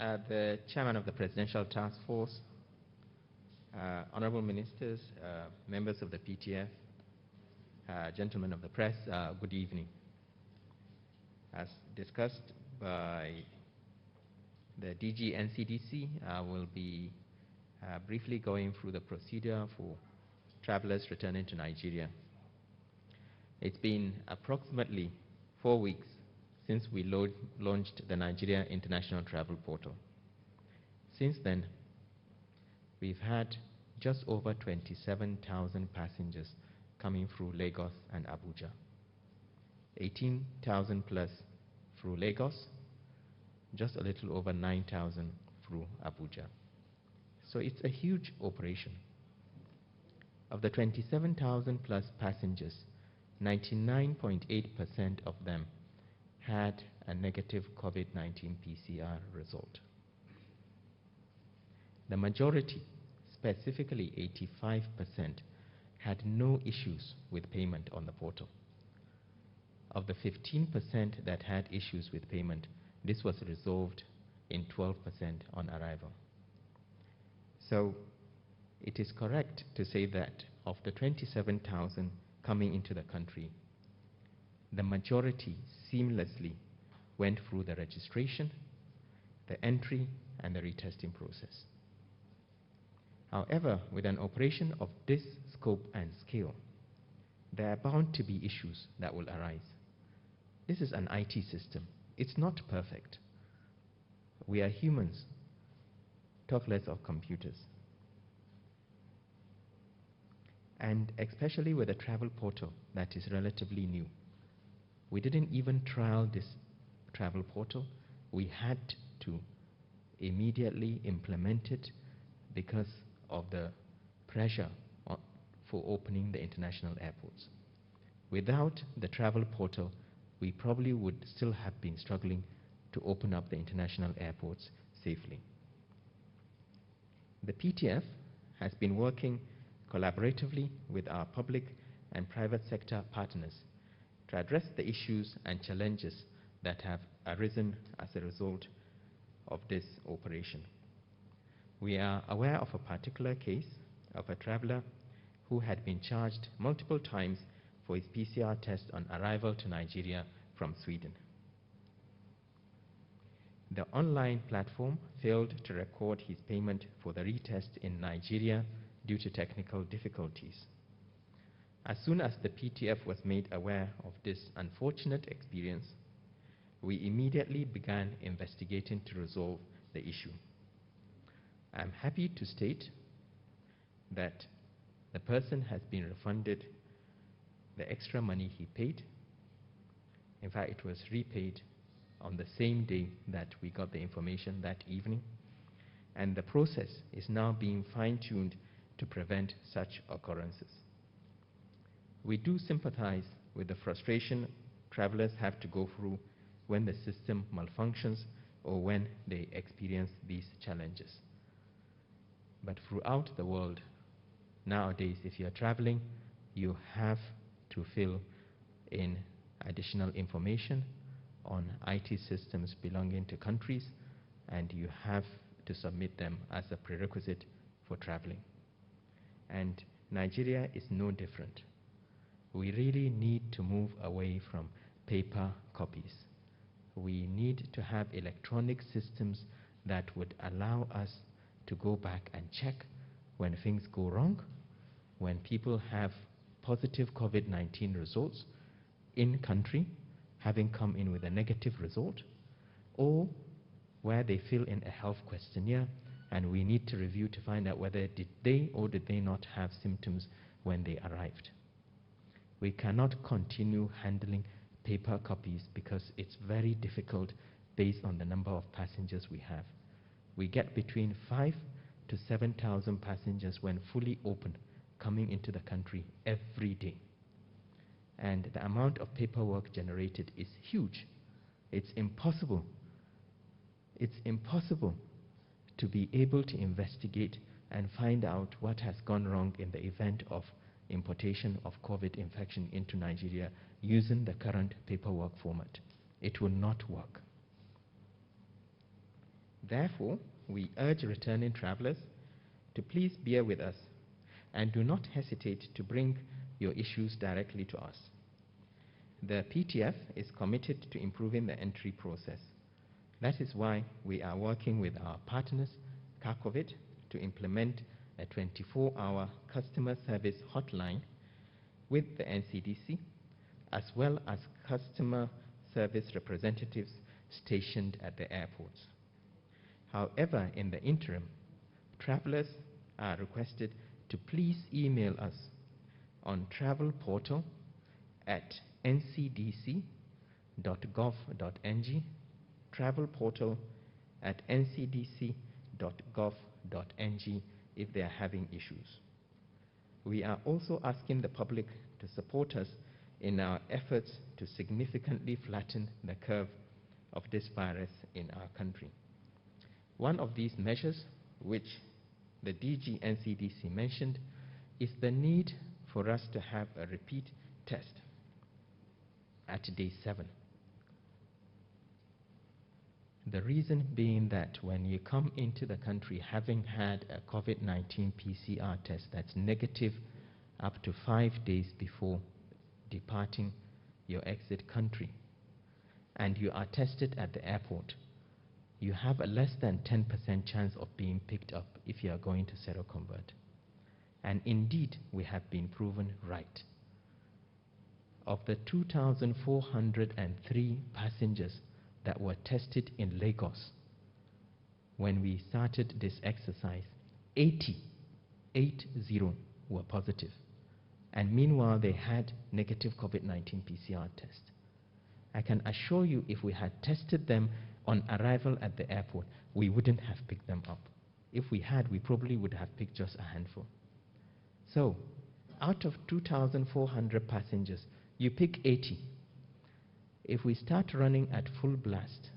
the Chairman of the Presidential Task Force, Honorable Ministers, members of the PTF, gentlemen of the press, good evening. As discussed by the DG NCDC, I will be briefly going through the procedure for travelers returning to Nigeria. It's been approximately 4 weeks since we launched the Nigeria International Travel Portal. Since then, we've had just over 27,000 passengers coming through Lagos and Abuja, 18,000 plus through Lagos, just a little over 9,000 through Abuja. So it's a huge operation. Of the 27,000 plus passengers, 99.8% of them had a negative COVID-19 PCR result. The majority, specifically 85%, had no issues with payment on the portal. Of the 15% that had issues with payment, this was resolved in 12% on arrival. So it is correct to say that of the 27,000 coming into the country, the majority seamlessly went through the registration, the entry, and the retesting process. However, with an operation of this scope and scale, there are bound to be issues that will arise. This is an IT system. It's not perfect. We are humans, talk less of computers. And especially with a travel portal that is relatively new. We didn't even trial this travel portal. We had to immediately implement it because of the pressure for opening the international airports. Without the travel portal, we probably would still have been struggling to open up the international airports safely. The PTF has been working collaboratively with our public and private sector partners to address the issues and challenges that have arisen as a result of this operation. We are aware of a particular case of a traveler who had been charged multiple times for his PCR test on arrival to Nigeria from Sweden. The online platform failed to record his payment for the retest in Nigeria due to technical difficulties. As soon as the PTF was made aware of this unfortunate experience, we immediately began investigating to resolve the issue. I'm happy to state that the person has been refunded the extra money he paid. In fact, it was repaid on the same day that we got the information that evening, and the process is now being fine-tuned to prevent such occurrences. We do sympathize with the frustration travelers have to go through when the system malfunctions or when they experience these challenges. But throughout the world, nowadays, if you're traveling, you have to fill in additional information on IT systems belonging to countries, and you have to submit them as a prerequisite for traveling. And Nigeria is no different. We really need to move away from paper copies. We need to have electronic systems that would allow us to go back and check when things go wrong, when people have positive COVID-19 results in country, having come in with a negative result, or where they fill in a health questionnaire and we need to review to find out whether did they or did they not have symptoms when they arrived. We cannot continue handling paper copies because it's very difficult based on the number of passengers we have. We get between 5,000 to 7,000 passengers when fully open coming into the country every day. And the amount of paperwork generated is huge. It's impossible to be able to investigate and find out what has gone wrong in the event of importation of COVID infection into Nigeria using the current paperwork format. It will not work. Therefore, we urge returning travelers to please bear with us and do not hesitate to bring your issues directly to us. The PTF is committed to improving the entry process. That is why we are working with our partners, Kakovit, to implement a 24-hour customer service hotline with the NCDC, as well as customer service representatives stationed at the airports. However, in the interim, travelers are requested to please email us on travelportal@ncdc.gov.ng, travelportal@ncdc.gov.ng if they are having issues. We are also asking the public to support us in our efforts to significantly flatten the curve of this virus in our country. One of these measures, which the DG NCDC mentioned, is the need for us to have a repeat test at day 7. The reason being that when you come into the country having had a COVID-19 PCR test that's negative up to 5 days before departing your exit country, and you are tested at the airport, you have a less than 10% chance of being picked up if you are going to seroconvert. And indeed, we have been proven right. Of the 2,403 passengers that were tested in Lagos, when we started this exercise, 80 were positive. And meanwhile, they had negative COVID-19 PCR test. I can assure you, if we had tested them on arrival at the airport, we wouldn't have picked them up. If we had, we probably would have picked just a handful. So, out of 2,400 passengers, you pick 80. If we start running at full blast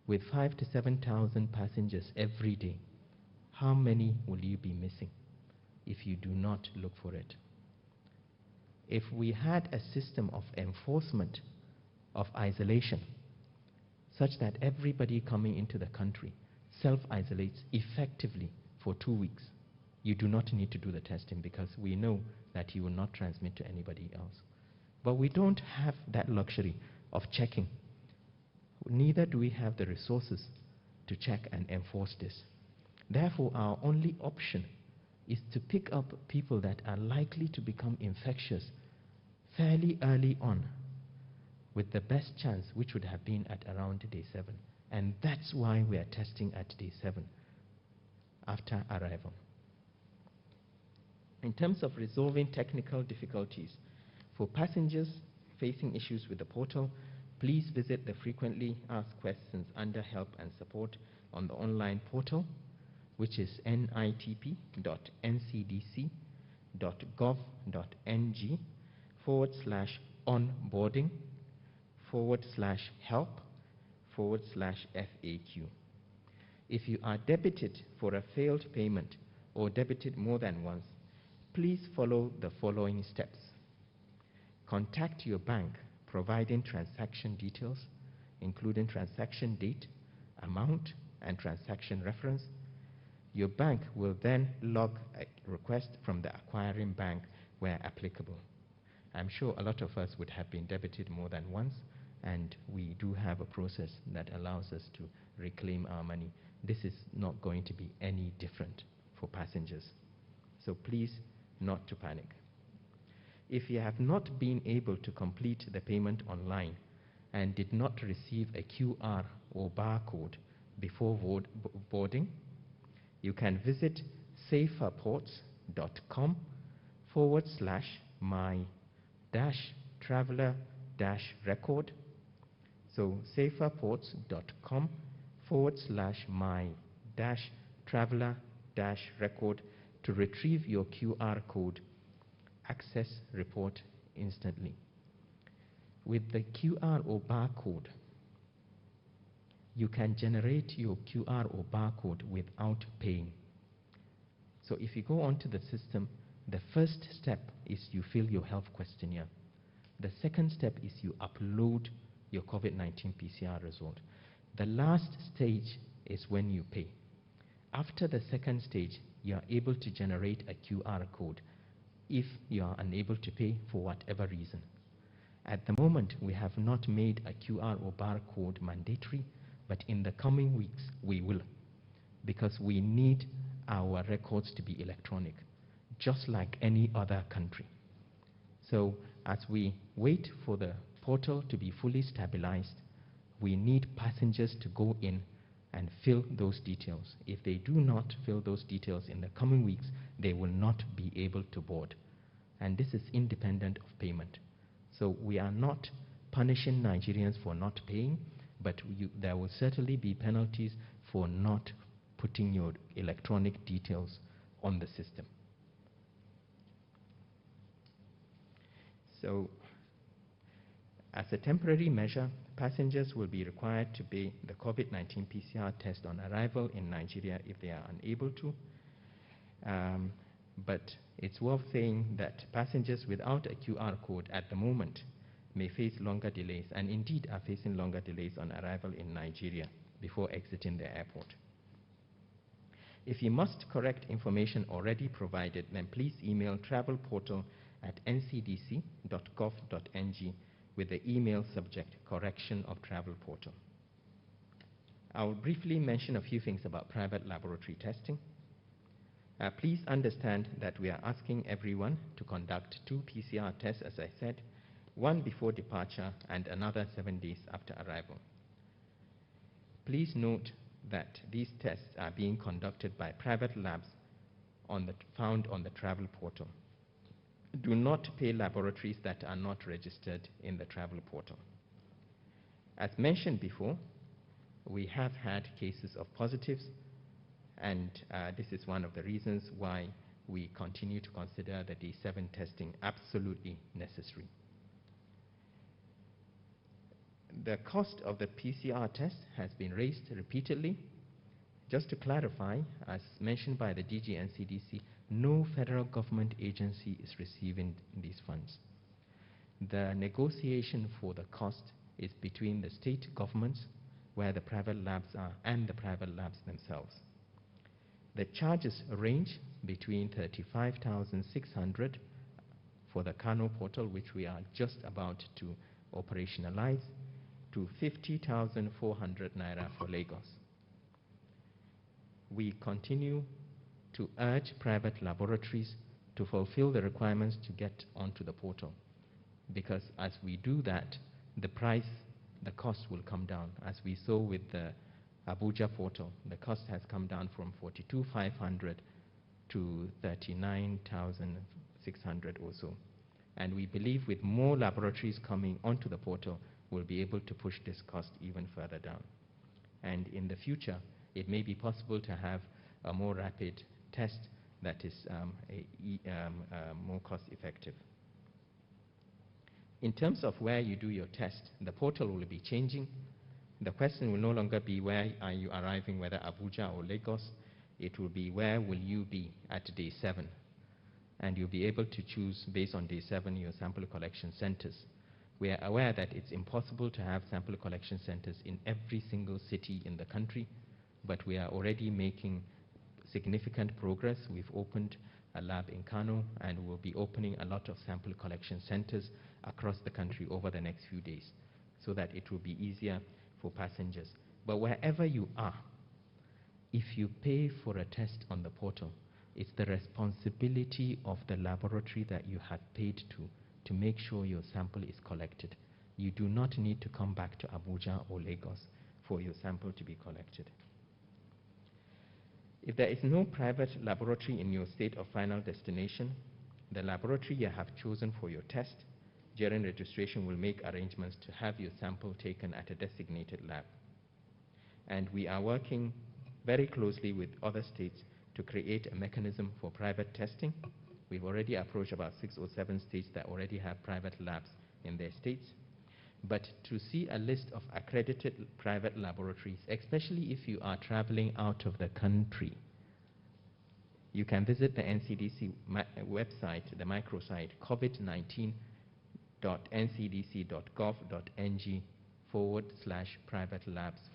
with 5,000 to 7,000 passengers every day, how many will you be missing if you do not look for it? If we had a system of enforcement of isolation, such that everybody coming into the country self-isolates effectively for 2 weeks, you do not need to do the testing because we know that you will not transmit to anybody else. But we don't have that luxury of checking. Neither do we have the resources to check and enforce this. Therefore, our only option is to pick up people that are likely to become infectious fairly early on, with the best chance, which would have been at around day 7. And that's why we are testing at day 7 after arrival. In terms of resolving technical difficulties, for passengers facing issues with the portal, please visit the frequently asked questions under help and support on the online portal, which is nitp.ncdc.gov.ng/onboarding/help/FAQ. If you are debited for a failed payment or debited more than once, please follow the following steps. Contact your bank providing transaction details, including transaction date, amount, and transaction reference. Your bank will then log a request from the acquiring bank where applicable. I'm sure a lot of us would have been debited more than once, and we do have a process that allows us to reclaim our money. This is not going to be any different for passengers. So please, not to panic. If you have not been able to complete the payment online and did not receive a QR or barcode before boarding, you can visit saferports.com/my-traveler-record. So saferports.com/my-traveler-record to retrieve your QR code. Access report instantly. With the QR or barcode, you can generate your QR or barcode without paying. So if you go onto the system, the first step is you fill your health questionnaire. The second step is you upload your COVID-19 PCR result. The last stage is when you pay. After the second stage, you are able to generate a QR code if you are unable to pay for whatever reason. At the moment, we have not made a QR or barcode mandatory, but in the coming weeks, we will, because we need our records to be electronic, just like any other country. So as we wait for the portal to be fully stabilized, we need passengers to go in and fill those details. If they do not fill those details in the coming weeks, they will not be able to board. And this is independent of payment. So we are not punishing Nigerians for not paying, but there will certainly be penalties for not putting your electronic details on the system. So as a temporary measure, passengers will be required to pay the COVID-19 PCR test on arrival in Nigeria if they are unable to. But it's worth saying that passengers without a QR code at the moment may face longer delays, and indeed are facing longer delays on arrival in Nigeria before exiting the airport. If you must correct information already provided, then please email travelportal@ncdc.gov.ng with the email subject correction of travel portal. I will briefly mention a few things about private laboratory testing. Please understand that we are asking everyone to conduct 2 PCR tests, as I said, one before departure and another 7 days after arrival. Please note that these tests are being conducted by private labs found on the travel portal. Do not pay laboratories that are not registered in the travel portal. As mentioned before, we have had cases of positives, and this is one of the reasons why we continue to consider the day 7 testing absolutely necessary. The cost of the PCR test has been raised repeatedly. Just to clarify, as mentioned by the DG and CDC, no federal government agency is receiving these funds. The negotiation for the cost is between the state governments, where the private labs are, and the private labs themselves. The charges range between 35,600 for the Kano portal, which we are just about to operationalize, to 50,400 naira for Lagos. We continue to urge private laboratories to fulfill the requirements to get onto the portal, because as we do that, the cost will come down. As we saw with the Abuja portal, the cost has come down from 42,500 to 39,600 or so. And we believe with more laboratories coming onto the portal, we'll be able to push this cost even further down. And in the future, it may be possible to have a more rapid test that is more cost effective. In terms of where you do your test, the portal will be changing. The question will no longer be where are you arriving, whether Abuja or Lagos. It will be where will you be at day 7. And you'll be able to choose based on day 7 your sample collection centers. We are aware that it's impossible to have sample collection centers in every single city in the country, but we are already making significant progress. We've opened a lab in Kano, and we'll be opening a lot of sample collection centers across the country over the next few days, so that it will be easier for passengers. But wherever you are, if you pay for a test on the portal, it's the responsibility of the laboratory that you have paid to make sure your sample is collected. You do not need to come back to Abuja or Lagos for your sample to be collected. If there is no private laboratory in your state of final destination, the laboratory you have chosen for your test during registration will make arrangements to have your sample taken at a designated lab. And we are working very closely with other states to create a mechanism for private testing. We've already approached about 6 or 7 states that already have private labs in their states. But to see a list of accredited private laboratories, especially if you are traveling out of the country, you can visit the NCDC website, the microsite, covid19.ncdc.gov.ng/private labs/.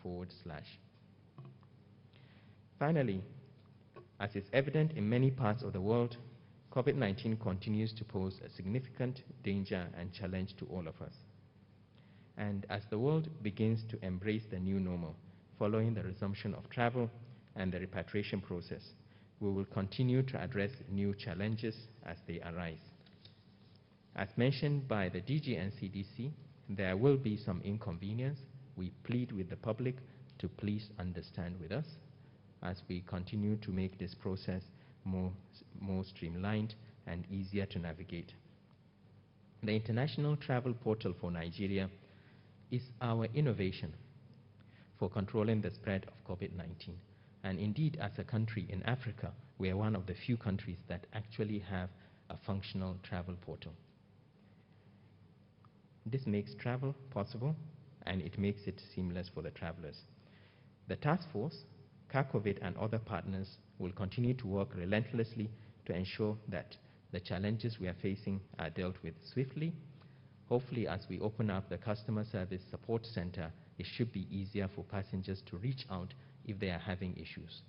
Finally, as is evident in many parts of the world, COVID-19 continues to pose a significant danger and challenge to all of us. And as the world begins to embrace the new normal, following the resumption of travel and the repatriation process, we will continue to address new challenges as they arise. As mentioned by the DG and CDC, there will be some inconvenience. We plead with the public to please understand with us as we continue to make this process more streamlined and easier to navigate. The International Travel Portal for Nigeria is our innovation for controlling the spread of COVID-19. And indeed, as a country in Africa, we are one of the few countries that actually have a functional travel portal. This makes travel possible, and it makes it seamless for the travelers. The task force, CACOVID, and other partners will continue to work relentlessly to ensure that the challenges we are facing are dealt with swiftly. Hopefully, as we open up the customer service support center, it should be easier for passengers to reach out if they are having issues.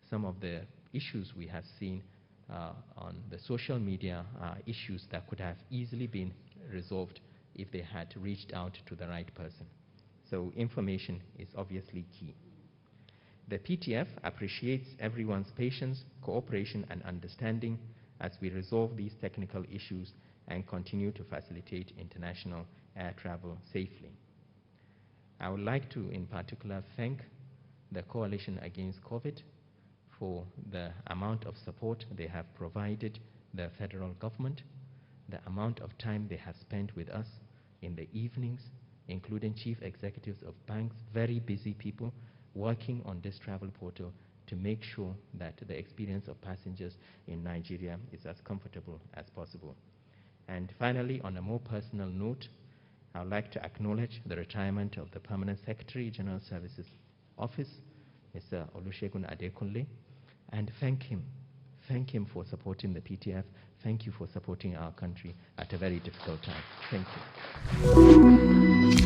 Some of the issues we have seen on the social media are issues that could have easily been resolved if they had reached out to the right person. So information is obviously key. The PTF appreciates everyone's patience, cooperation, and understanding as we resolve these technical issues and continue to facilitate international air travel safely. I would like to, in particular, thank the Coalition Against COVID for the amount of support they have provided the federal government, the amount of time they have spent with us in the evenings, including chief executives of banks, very busy people working on this travel portal to make sure that the experience of passengers in Nigeria is as comfortable as possible. And finally, on a more personal note, I would like to acknowledge the retirement of the Permanent Secretary, General Services Office, Mr. Olusegun Adekunle, and thank him for supporting the PTF. Thank you for supporting our country at a very difficult time. Thank you.